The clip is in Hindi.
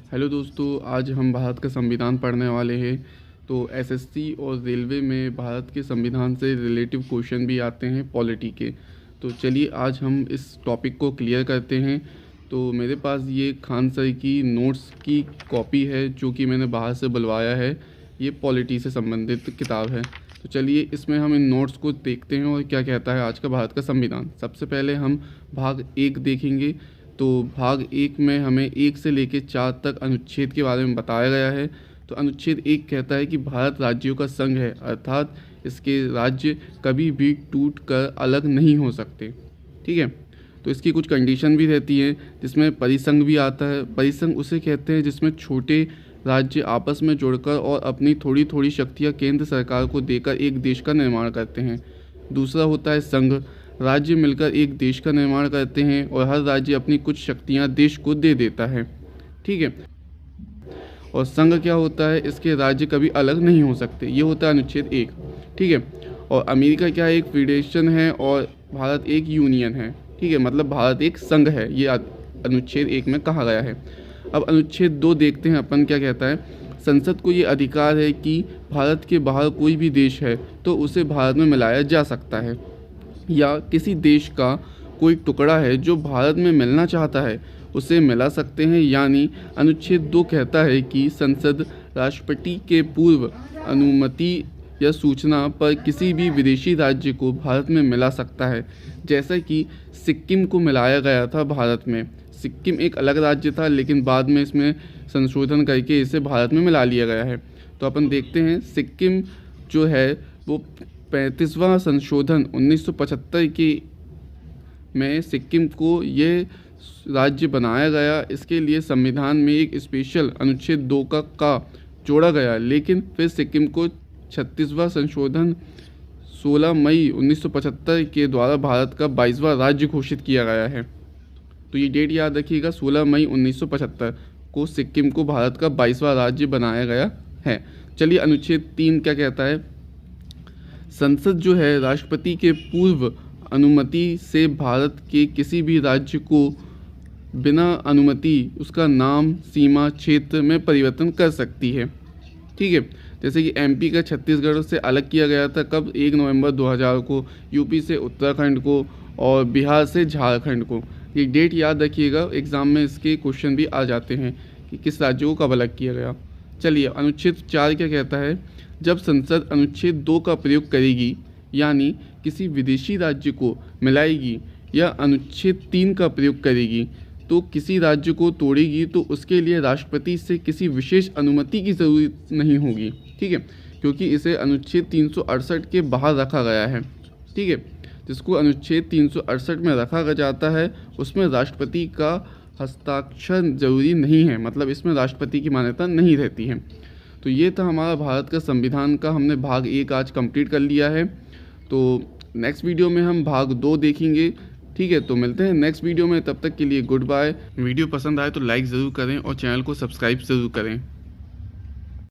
हेलो दोस्तों, आज हम भारत का संविधान पढ़ने वाले हैं। तो एसएससी और रेलवे में भारत के संविधान से रिलेटिव क्वेश्चन भी आते हैं पॉलिटी के। तो चलिए आज हम इस टॉपिक को क्लियर करते हैं। तो मेरे पास ये खान सर की नोट्स की कॉपी है जो कि मैंने बाहर से बुलवाया है। ये पॉलिटी से संबंधित किताब है। तो चलिए इसमें हम इन नोट्स को देखते हैं और क्या कहता है आज का भारत का संविधान। सबसे पहले हम भाग 1 देखेंगे। तो भाग 1 में हमें 1 से लेकर 4 तक अनुच्छेद के बारे में बताया गया है। तो अनुच्छेद 1 कहता है कि भारत राज्यों का संघ है, अर्थात इसके राज्य कभी भी टूट कर अलग नहीं हो सकते। ठीक है। तो इसकी कुछ कंडीशन भी रहती है जिसमें परिसंघ भी आता है। परिसंघ उसे कहते हैं जिसमें छोटे राज्य आपस में जुड़कर और अपनी थोड़ी थोड़ी शक्तियाँ केंद्र सरकार को देकर एक देश का निर्माण करते हैं। दूसरा होता है संघ। राज्य मिलकर एक देश का निर्माण करते हैं और हर राज्य अपनी कुछ शक्तियां देश को दे देता है। ठीक है। और संघ क्या होता है, इसके राज्य कभी अलग नहीं हो सकते। ये होता है अनुच्छेद 1। ठीक है। और अमेरिका क्या है, एक फेडरेशन है और भारत एक यूनियन है। ठीक है, मतलब भारत एक संघ है, ये अनुच्छेद 1 में कहा गया है। अब अनुच्छेद 2 देखते हैं अपन क्या कहता है। संसद को ये अधिकार है कि भारत के बाहर कोई भी देश है तो उसे भारत में मिलाया जा सकता है, या किसी देश का कोई टुकड़ा है जो भारत में मिलना चाहता है उसे मिला सकते हैं। यानी अनुच्छेद 2 कहता है कि संसद राष्ट्रपति के पूर्व अनुमति या सूचना पर किसी भी विदेशी राज्य को भारत में मिला सकता है। जैसा कि सिक्किम को मिलाया गया था भारत में। सिक्किम एक अलग राज्य था लेकिन बाद में इसमें संशोधन करके इसे भारत में मिला लिया गया है। तो अपन देखते हैं सिक्किम जो है वो 35वां संशोधन 1975 के में सिक्किम को ये राज्य बनाया गया। इसके लिए संविधान में एक स्पेशल अनुच्छेद 2 का जोड़ा गया, लेकिन फिर सिक्किम को 36वां संशोधन 16 मई 1975 के द्वारा भारत का 22वां राज्य घोषित किया गया है। तो ये डेट याद रखिएगा, 16 मई 1975 को सिक्किम को भारत का 22वां राज्य बनाया गया है। चलिए अनुच्छेद 3 क्या कहता है। संसद जो है राष्ट्रपति के पूर्व अनुमति से भारत के किसी भी राज्य को बिना अनुमति उसका नाम, सीमा, क्षेत्र में परिवर्तन कर सकती है। ठीक है। जैसे कि एमपी का छत्तीसगढ़ से अलग किया गया था कब, 1 नवंबर 2000 को, यूपी से उत्तराखंड को और बिहार से झारखंड को। ये डेट याद रखिएगा, एग्ज़ाम में इसके क्वेश्चन भी आ जाते हैं कि किस राज्य को कब अलग किया गया। चलिए अनुच्छेद 4 क्या कहता है। जब संसद अनुच्छेद 2 का प्रयोग करेगी, यानी किसी विदेशी राज्य को मिलाएगी या अनुच्छेद 3 का प्रयोग करेगी तो किसी राज्य को तोड़ेगी, तो उसके लिए राष्ट्रपति से किसी विशेष अनुमति की ज़रूरत नहीं होगी। ठीक है, क्योंकि इसे अनुच्छेद 368 के बाहर रखा गया है। ठीक है, जिसको अनुच्छेद 368 में रखा जाता है उसमें राष्ट्रपति का हस्ताक्षर जरूरी नहीं है, मतलब इसमें राष्ट्रपति की मान्यता नहीं रहती है। तो ये था हमारा भारत का संविधान का, हमने भाग 1 आज कंप्लीट कर लिया है। तो नेक्स्ट वीडियो में हम भाग 2 देखेंगे। ठीक है, तो मिलते हैं नेक्स्ट वीडियो में, तब तक के लिए गुड बाय। वीडियो पसंद आए तो लाइक ज़रूर करें और चैनल को सब्सक्राइब ज़रूर करें।